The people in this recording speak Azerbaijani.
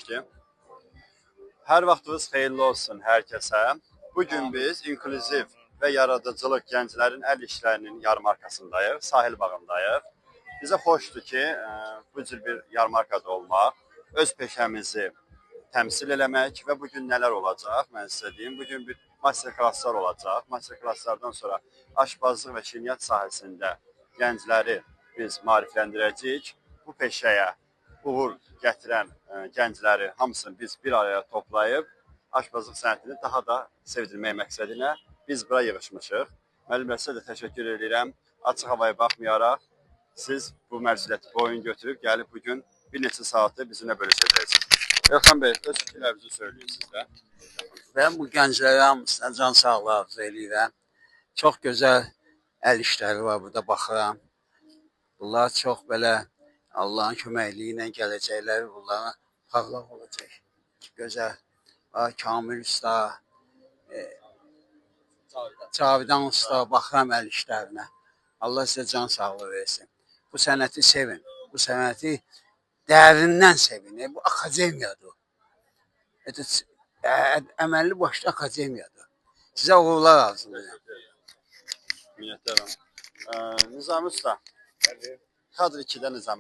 ki, hər vaxtınız xeyirli olsun hər kəsə. Bugün biz inklüziv və yaradıcılıq gənclərin əl işlərinin yarmarkasındayıq, sahil bağındayıq. Bizə xoşdur ki, bu cür bir yarmarkada olmaq, öz peşəmizi təmsil eləmək və bugün nələr olacaq, mən sizə deyim. Bugün bir master klasslar olacaq. Master klasslardan sonra aşbazlıq və şirniyyat sahəsində gəncləri biz maarifləndirəcəyik. Bu peşəyə uğur gətirən gəncləri hamısını biz bir araya toplayıb aşbazlıq sənətini daha da sevdirmək məqsədinə biz bura yığışmışıq. Müəllimə, sizə də təşəkkür edirəm. Açıq havaya baxmayaraq siz bu məsuliyyəti boyun götürüb gəlib bugün bir neçə saatı bizimlə bölüşəcəksiniz. Elxan bəy, öz fikirlərinizi söyləyin siz də. Ben bu gənclərə hamısına can sağlığı arzu edirəm. Çox gözəl əl işləri var burada baxıram. Bunlar çox belə Allahın köməkliyi ilə gələcəkləri bunlara parlaq olacaq. Gözəl. Kamil Usta, Cavidan Usta, baxıram əl işlərinə. Allah sizə can sağlığı versin. Bu sənəti sevin. Bu sənəti dərindən sevin. Bu akademiyadır. Əməlli başlı akademiyadır. Sizə uğurlar arzulayıram. Minnətdaram. Nizami Usta, kadr 2-də Nizami.